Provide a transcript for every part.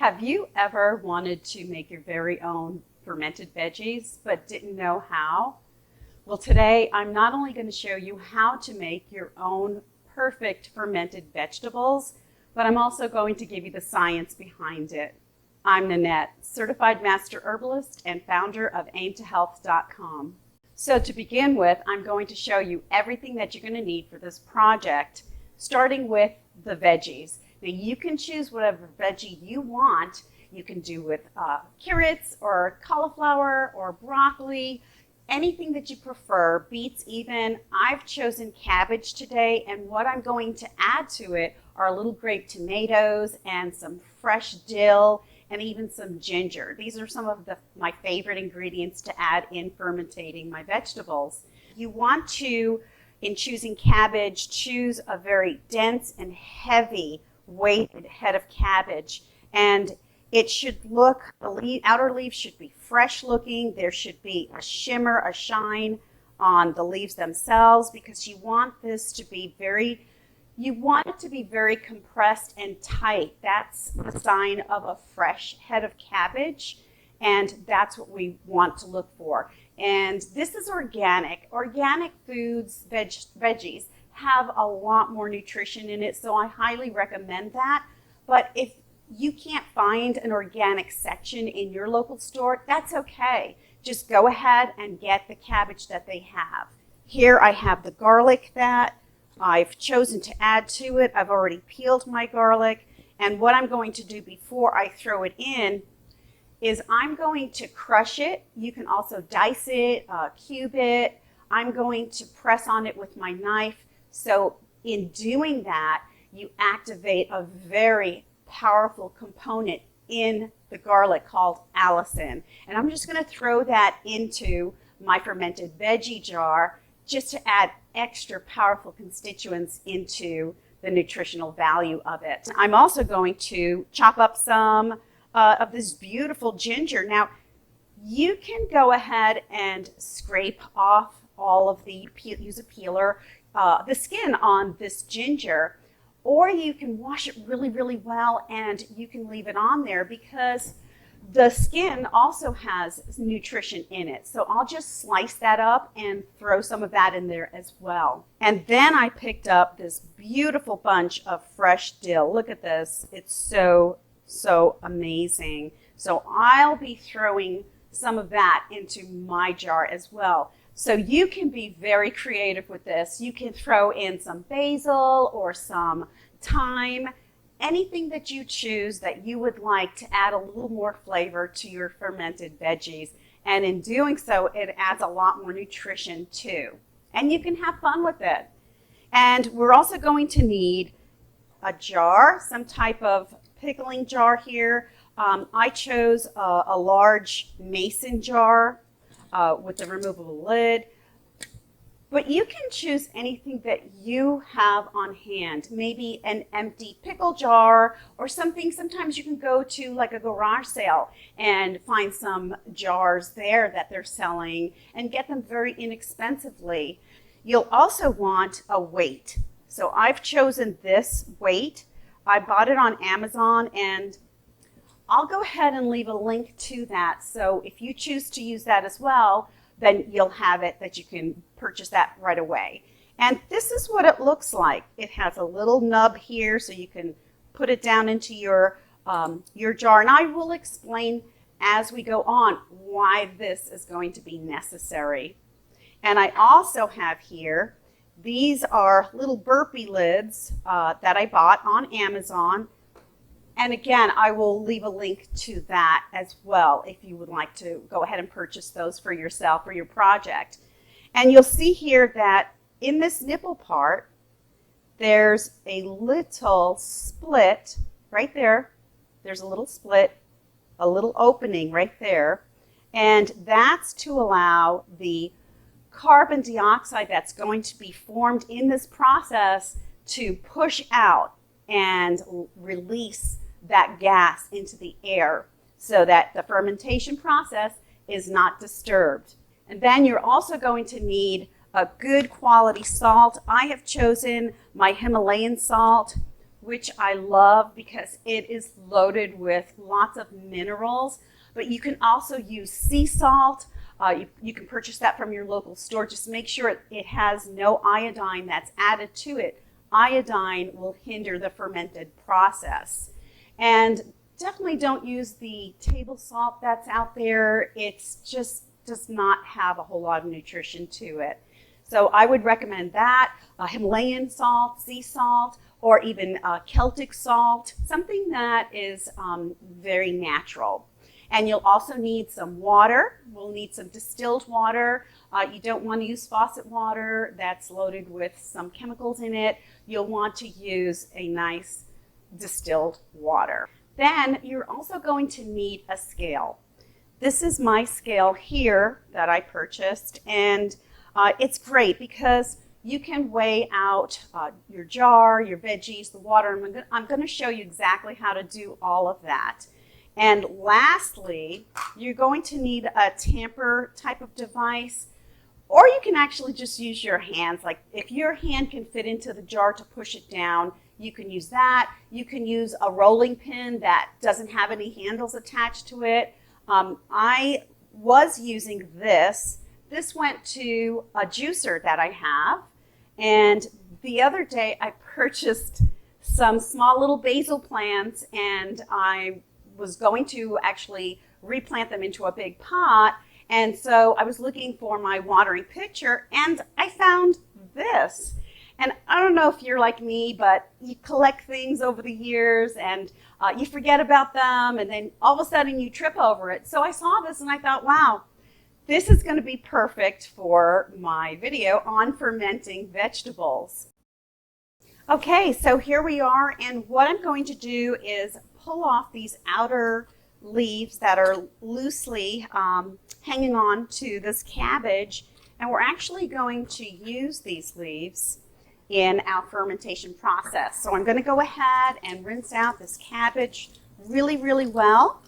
Have you ever wanted to make your very own fermented veggies but didn't know how? Well, today I'm not only going to show you how to make your own perfect fermented vegetables, but I'm also going to give you the science behind it. I'm Nanette, certified master herbalist and founder of aimtohealth.com. So to begin with, I'm going to show you everything that you're going to need for this project, starting with the veggies. Now you can choose whatever veggie you want. You can do with carrots or cauliflower or broccoli, anything that you prefer, beets even. I've chosen cabbage today, and what I'm going to add to it are little grape tomatoes and some fresh dill and even some ginger. These are some of my favorite ingredients to add in fermentating my vegetables. You want to, in choosing cabbage, choose a very dense and heavy weighted head of cabbage, and it should look, the outer leaves should be fresh looking. There should be a shimmer, a shine on the leaves themselves, because you want this to be you want it to be very compressed and tight. That's the sign of a fresh head of cabbage, and that's what we want to look for. And this is organic. Organic foods, veggies, have a lot more nutrition in it, so I highly recommend that. But if you can't find an organic section in your local store, that's okay. Just go ahead and get the cabbage that they have. Here I have the garlic that I've chosen to add to it. I've already peeled my garlic, and what I'm going to do before I throw it in is I'm going to crush it. You can also dice it, cube it. I'm going to press on it with my knife. So in doing that, you activate a very powerful component in the garlic called allicin. And I'm just going to throw that into my fermented veggie jar just to add extra powerful constituents into the nutritional value of it. I'm also going to chop up some of this beautiful ginger. Now, you can go ahead and scrape off all of use a peeler, the skin on this ginger, or you can wash it really, really well and you can leave it on there because the skin also has nutrition in it. So I'll just slice that up and throw some of that in there as well. And then I picked up this beautiful bunch of fresh dill. Look at this. It's so, so amazing. So I'll be throwing some of that into my jar as well. So you can be very creative with this. You can throw in some basil or some thyme, anything that you choose that you would like to add a little more flavor to your fermented veggies. And in doing so, it adds a lot more nutrition too. And you can have fun with it. And we're also going to need a jar, some type of pickling jar here. I chose a large mason jar with a removable lid, but you can choose anything that you have on hand, maybe an empty pickle jar or something. Sometimes you can go to like a garage sale and find some jars there that they're selling and get them very inexpensively. You'll also want a weight. So I've chosen this weight. I bought it on Amazon, and I'll go ahead and leave a link to that. So if you choose to use that as well, then you'll have it that you can purchase that right away. And this is what it looks like. It has a little nub here so you can put it down into your jar. And I will explain as we go on why this is going to be necessary. And I also have here, these are little burpee lids that I bought on Amazon. And again, I will leave a link to that as well if you would like to go ahead and purchase those for yourself or your project. And you'll see here that in this nipple part, there's a little split right there. There's a little split, a little opening right there. And that's to allow the carbon dioxide that's going to be formed in this process to push out and release that gas into the air so that the fermentation process is not disturbed. And then you're also going to need a good quality salt. I have chosen my Himalayan salt, which I love because it is loaded with lots of minerals. But you can also use sea salt. You can purchase that from your local store. Just make sure it has no iodine that's added to it. Iodine will hinder the fermented process. And definitely don't use the table salt that's out there. It's just does not have a whole lot of nutrition to it. So I would recommend that, Himalayan salt, sea salt, or even Celtic salt, something that is very natural. And you'll also need some water. We'll need some distilled water. You don't want to use faucet water that's loaded with some chemicals in it. You'll want to use a nice distilled water. Then you're also going to need a scale. This is my scale here that I purchased, and it's great because you can weigh out your jar, your veggies, the water. I'm going to show you exactly how to do all of that. And lastly, you're going to need a tamper type of device, or you can actually just use your hands. Like if your hand can fit into the jar to push it down, you can use that. You can use a rolling pin that doesn't have any handles attached to it. I was using this. This went to a juicer that I have. And the other day I purchased some small little basil plants, and I was going to actually replant them into a big pot. And so I was looking for my watering pitcher, and I found this. And I don't know if you're like me, but you collect things over the years and you forget about them, and then all of a sudden you trip over it. So I saw this and I thought, wow, this is going to be perfect for my video on fermenting vegetables. Okay, so here we are, and what I'm going to do is pull off these outer leaves that are loosely hanging on to this cabbage, and we're actually going to use these leaves in our fermentation process. So I'm going to go ahead and rinse out this cabbage really, really well,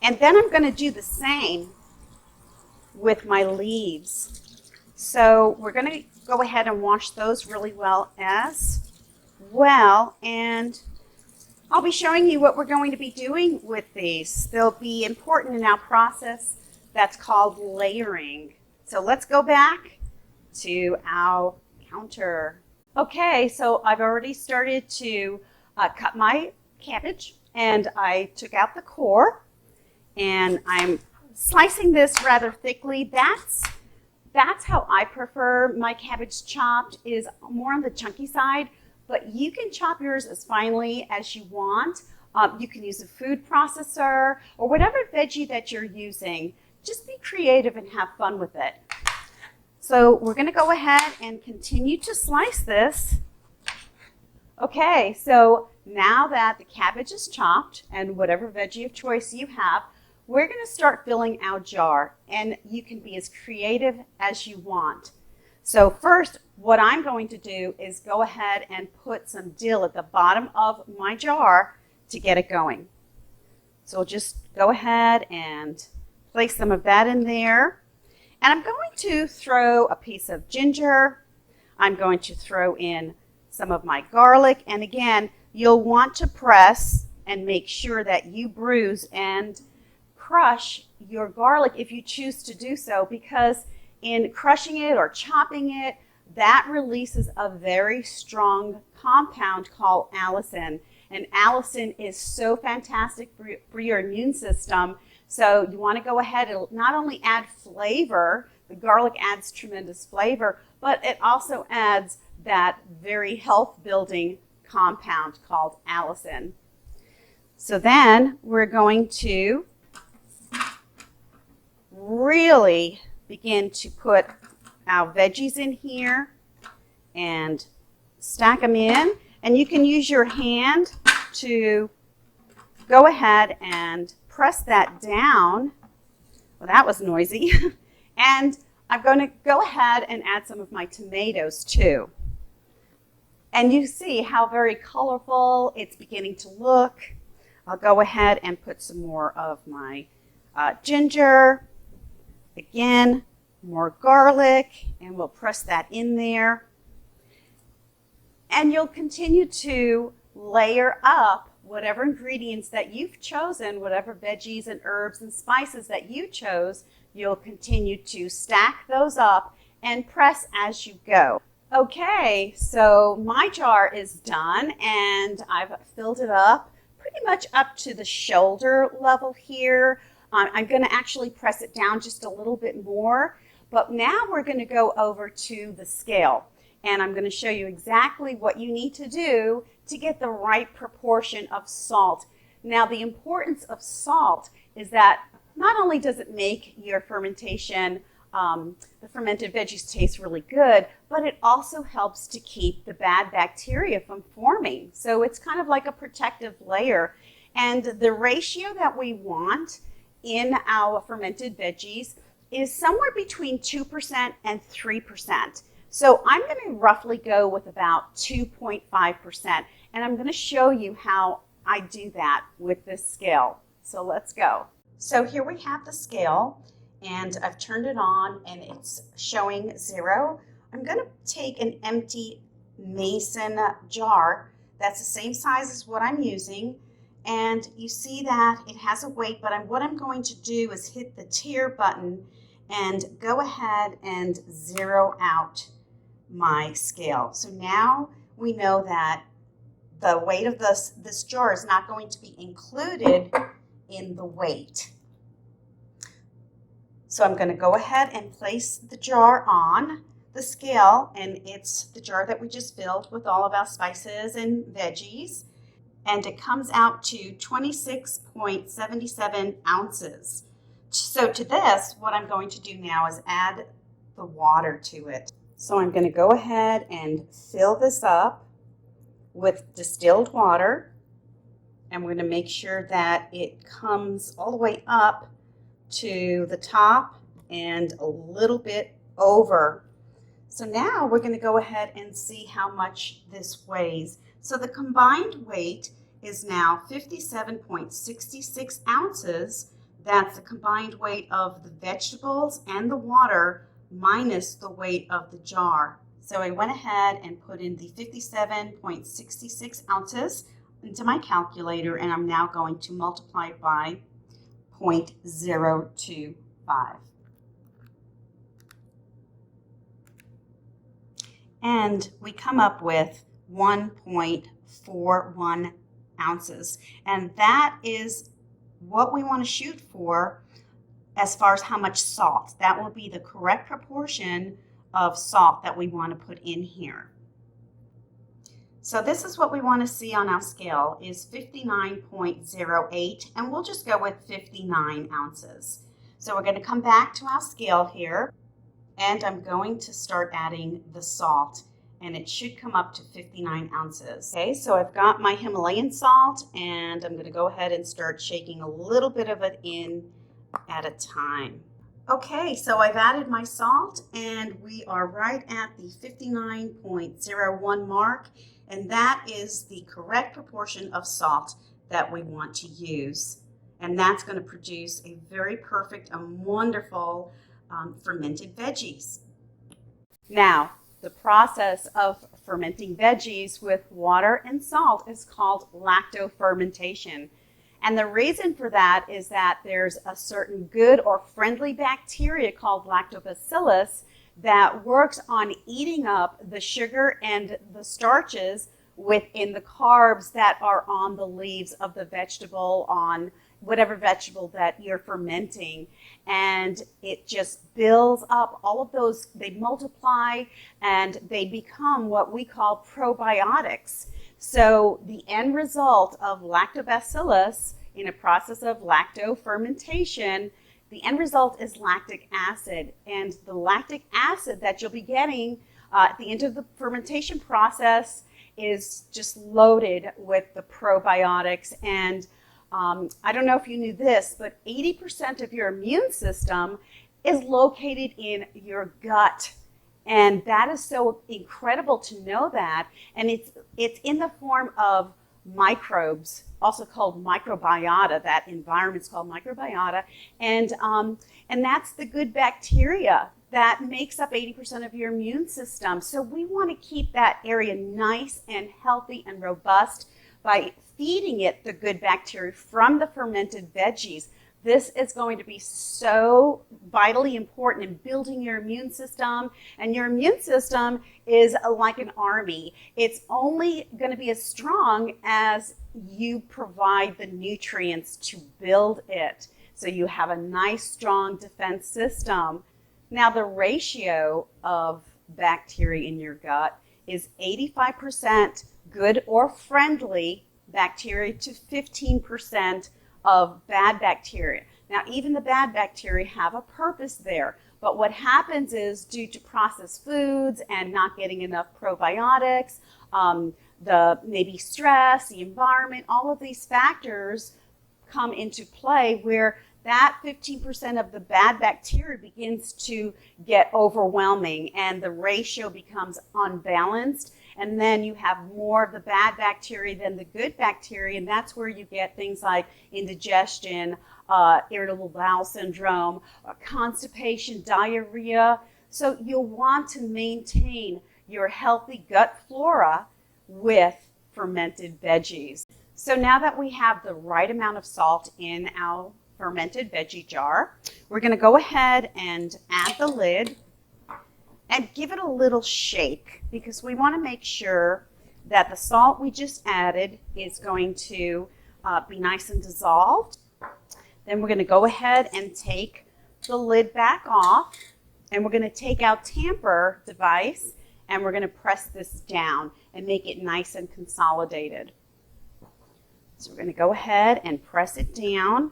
and then I'm going to do the same with my leaves. So we're going to go ahead and wash those really well as well, and I'll be showing you what we're going to be doing with these. They'll be important in our process that's called layering. So let's go back to our counter. Okay, so I've already started to cut my cabbage, and I took out the core, and I'm slicing this rather thickly. That's how I prefer my cabbage chopped, is more on the chunky side. But you can chop yours as finely as you want. You can use a food processor or whatever veggie that you're using. Just be creative and have fun with it. So we're going to go ahead and continue to slice this. Okay, so now that the cabbage is chopped and whatever veggie of choice you have, we're going to start filling our jar, and you can be as creative as you want. So first, what I'm going to do is go ahead and put some dill at the bottom of my jar to get it going. So we'll just go ahead and place some of that in there. And I'm going to throw a piece of ginger. I'm going to throw in some of my garlic. And again, you'll want to press and make sure that you bruise and crush your garlic if you choose to do so, because in crushing it or chopping it, that releases a very strong compound called allicin. And allicin is so fantastic for your immune system. So you want to go ahead and not only add flavor, the garlic adds tremendous flavor, but it also adds that very health-building compound called allicin. So then we're going to really begin to put our veggies in here and stack them in. And you can use your hand to go ahead and press that down. Well, that was noisy. And I'm going to go ahead and add some of my tomatoes too. And you see how very colorful it's beginning to look. I'll go ahead and put some more of my ginger. Again, more garlic, and we'll press that in there. And you'll continue to layer up whatever ingredients that you've chosen, whatever veggies and herbs and spices that you chose. You'll continue to stack those up and press as you go. Okay, so my jar is done and I've filled it up pretty much up to the shoulder level here. I'm going to actually press it down just a little bit more, but now we're going to go over to the scale and I'm going to show you exactly what you need to do to get the right proportion of salt. Now, the importance of salt is that not only does it make your fermentation, the fermented veggies taste really good, but it also helps to keep the bad bacteria from forming. So it's kind of like a protective layer. And the ratio that we want in our fermented veggies is somewhere between 2% and 3%. So I'm going to roughly go with about 2.5%. And I'm going to show you how I do that with this scale. So let's go. So here we have the scale. And I've turned it on and it's showing 0. I'm going to take an empty mason jar that's the same size as what I'm using. And you see that it has a weight, but what I'm going to do is hit the tier button and go ahead and zero out my scale. So now we know that the weight of this jar is not going to be included in the weight. So I'm going to go ahead and place the jar on the scale, and it's the jar that we just filled with all of our spices and veggies, and it comes out to 26.77 ounces. So to this, what I'm going to do now is add the water to it. So I'm going to go ahead and fill this up with distilled water, and we're going to make sure that it comes all the way up to the top and a little bit over. So now we're going to go ahead and see how much this weighs. So the combined weight is now 57.66 ounces. That's the combined weight of the vegetables and the water minus the weight of the jar. So I went ahead and put in the 57.66 ounces into my calculator, and I'm now going to multiply it by 0.025. And we come up with 1.41 ounces. And that is what we want to shoot for as far as how much salt. That will be the correct proportion of salt that we want to put in here. So this is what we want to see on our scale is 59.08, and we'll just go with 59 ounces. So we're going to come back to our scale here, and I'm going to start adding the salt, and it should come up to 59 ounces. Okay, so I've got my Himalayan salt, and I'm going to go ahead and start shaking a little bit of it in at a time. Okay, so I've added my salt, and we are right at the 59.01 mark. And that is the correct proportion of salt that we want to use. And that's going to produce a very perfect and wonderful fermented veggies. Now, the process of fermenting veggies with water and salt is called lactofermentation. And the reason for that is that there's a certain good or friendly bacteria called lactobacillus that works on eating up the sugar and the starches within the carbs that are on the leaves of the vegetable, on whatever vegetable that you're fermenting. And it just builds up all of those, they multiply and they become what we call probiotics. So the end result of lactobacillus in a process of lactofermentation, the end result is lactic acid, and the lactic acid that you'll be getting at the end of the fermentation process is just loaded with the probiotics. And I don't know if you knew this, but 80% of your immune system is located in your gut. And that is so incredible to know that. And it's in the form of microbes, also called microbiota. That environment's called microbiota, and that's the good bacteria that makes up 80% of your immune system. So we want to keep that area nice and healthy and robust by feeding it the good bacteria from the fermented veggies. This is going to be so vitally important in building your immune system. And your immune system is like an army. It's only going to be as strong as you provide the nutrients to build it. So you have a nice, strong defense system. Now, the ratio of bacteria in your gut is 85% good or friendly bacteria to 15% of bad bacteria. Now, even the bad bacteria have a purpose there, but what happens is due to processed foods and not getting enough probiotics, the maybe stress, the environment, all of these factors come into play where that 15% of the bad bacteria begins to get overwhelming and the ratio becomes unbalanced. And then you have more of the bad bacteria than the good bacteria, and that's where you get things like indigestion, irritable bowel syndrome, constipation, diarrhea. So you'll want to maintain your healthy gut flora with fermented veggies. So now that we have the right amount of salt in our fermented veggie jar, we're going to go ahead and add the lid and give it a little shake because we want to make sure that the salt we just added is going to be nice and dissolved. Then we're going to go ahead and take the lid back off, and we're going to take our tamper device and we're going to press this down and make it nice and consolidated. So we're going to go ahead and press it down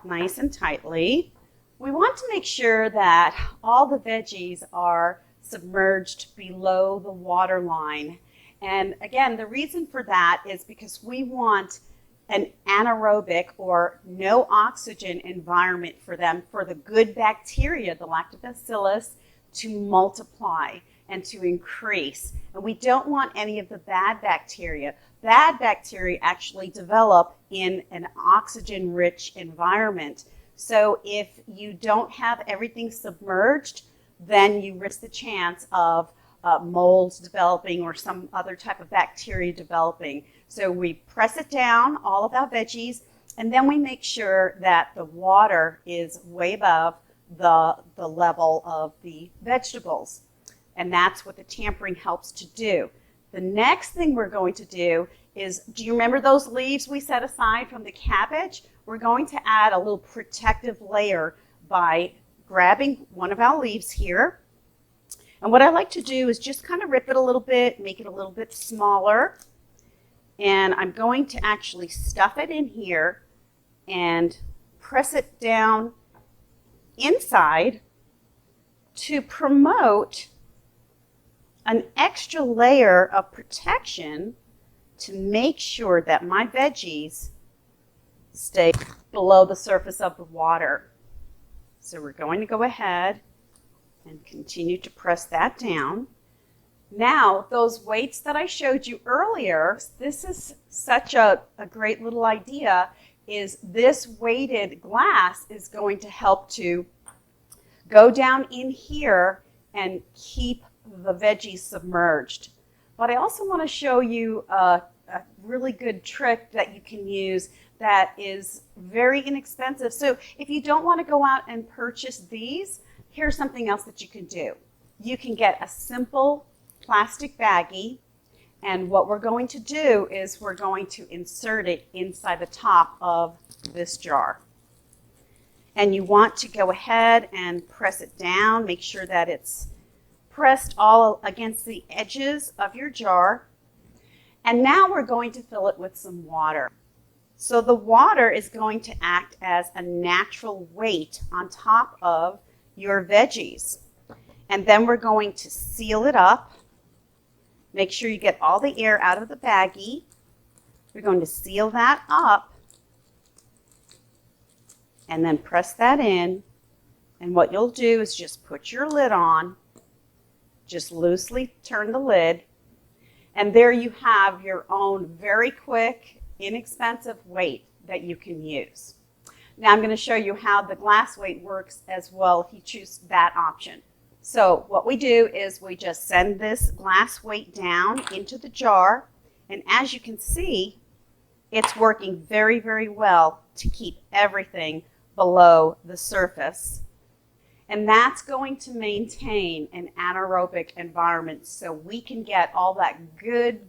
nice and tightly. We want to make sure that all the veggies are submerged below the water line. And again, the reason for that is because we want an anaerobic or no oxygen environment for them, for the good bacteria, the lactobacillus, to multiply and to increase. And we don't want any of the bad bacteria. Bad bacteria actually develop in an oxygen-rich environment. So if you don't have everything submerged, then you risk the chance of molds developing or some other type of bacteria developing. So we press it down, all of our veggies, and then we make sure that the water is way above the level of the vegetables. And that's what the tampering helps to do. The next thing we're going to do is, do you remember those leaves we set aside from the cabbage? We're going to add a little protective layer by grabbing one of our leaves here. And what I like to do is just kind of rip it a little bit, make it a little bit smaller. And I'm going to actually stuff it in here and press it down inside to promote an extra layer of protection to make sure that my veggies stay below the surface of the water. So we're going to go ahead and continue to press that down. Now, those weights that I showed you earlier, this is such a great little idea, is this weighted glass is going to help to go down in here and keep the veggies submerged. But I also want to show you a really good trick that you can use that is very inexpensive. So if you don't want to go out and purchase these, here's something else that you can do. You can get a simple plastic baggie, and what we're going to do is we're going to insert it inside the top of this jar. And you want to go ahead and press it down, make sure that it's pressed all against the edges of your jar. And now we're going to fill it with some water. So the water is going to act as a natural weight on top of your veggies. And then we're going to seal it up. Make sure you get all the air out of the baggie. We're going to seal that up and then press that in. And what you'll do is just put your lid on, just loosely turn the lid, and there you have your own very quick, inexpensive weight that you can use. Now I'm going to show you how the glass weight works as well if you choose that option. So what we do is we just send this glass weight down into the jar, and as you can see, it's working very, very well to keep everything below the surface. And that's going to maintain an anaerobic environment so we can get all that good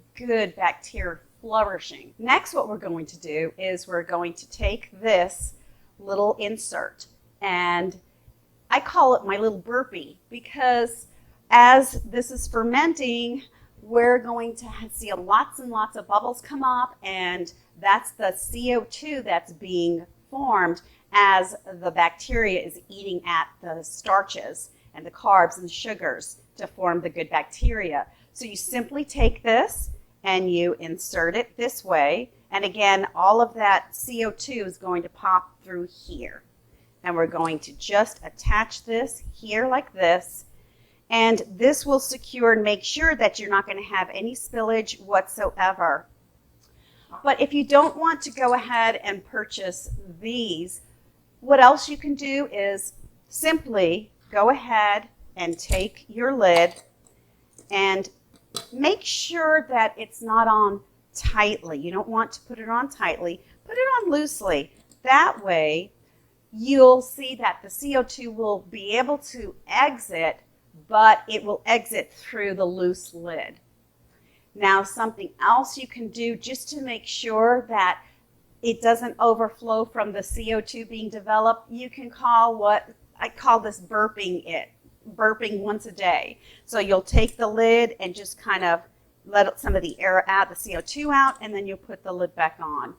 bacteria flourishing. Next, what we're going to do is we're going to take this little insert, and I call it my little burpee, because as this is fermenting, we're going to see lots and lots of bubbles come up, and that's the CO2 that's being formed as the bacteria is eating at the starches and the carbs and the sugars to form the good bacteria. So you simply take this and you insert it this way, and again, all of that CO2 is going to pop through here. And we're going to just attach this here like this, and this will secure and make sure that you're not going to have any spillage whatsoever. But if you don't want to go ahead and purchase these, what else you can do is simply go ahead and take your lid and make sure that it's not on tightly. You don't want to put it on tightly. Put it on loosely. That way, you'll see that the CO2 will be able to exit, but it will exit through the loose lid. Now, something else you can do just to make sure that it doesn't overflow from the CO2 being developed, you can call what I call this burping once a day. So you'll take the lid and just kind of let some of the air out, the CO2 out, and then you'll put the lid back on.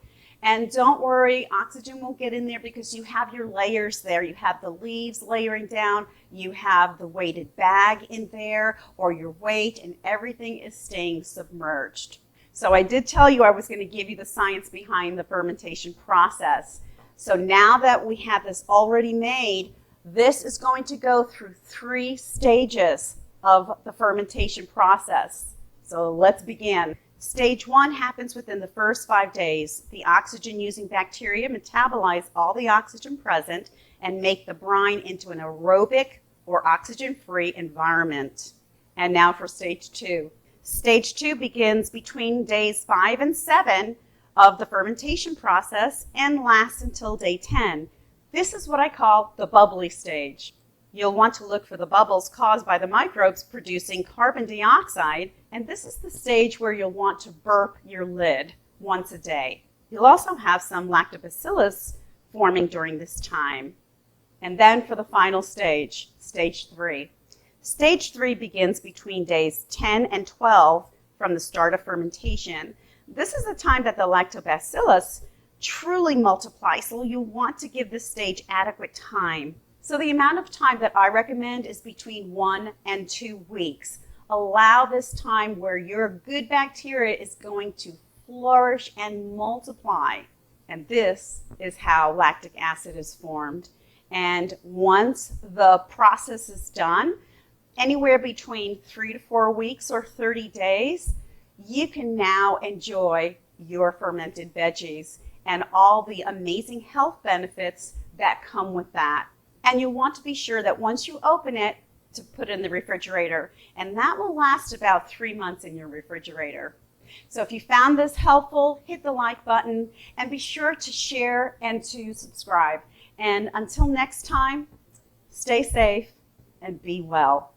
And don't worry, oxygen won't get in there because you have your layers there. You have the leaves layering down, you have the weighted bag in there, or your weight, and everything is staying submerged. So I did tell you I was going to give you the science behind the fermentation process. So now that we have this already made, this is going to go through 3 stages of the fermentation process. So let's begin. Stage 1 happens within the first 5 days. The oxygen-using bacteria metabolize all the oxygen present and make the brine into an aerobic or oxygen-free environment. And now for stage 2. Stage 2 begins between days 5 and 7 of the fermentation process and lasts until day 10. This is what I call the bubbly stage. You'll want to look for the bubbles caused by the microbes producing carbon dioxide, and this is the stage where you'll want to burp your lid once a day. You'll also have some lactobacillus forming during this time. And then for the final stage, stage 3. Stage 3 begins between days 10 and 12 from the start of fermentation. This is the time that the lactobacillus truly multiply, so you'll want to give this stage adequate time. So the amount of time that I recommend is between 1 and 2 weeks. Allow this time where your good bacteria is going to flourish and multiply. And this is how lactic acid is formed. And once the process is done, anywhere between 3 to 4 weeks or 30 days, you can now enjoy your fermented veggies and all the amazing health benefits that come with that. And you want to be sure that once you open it, to put it in the refrigerator, and that will last about 3 months in your refrigerator. So if you found this helpful, hit the like button and be sure to share and to subscribe. And until next time, stay safe and be well.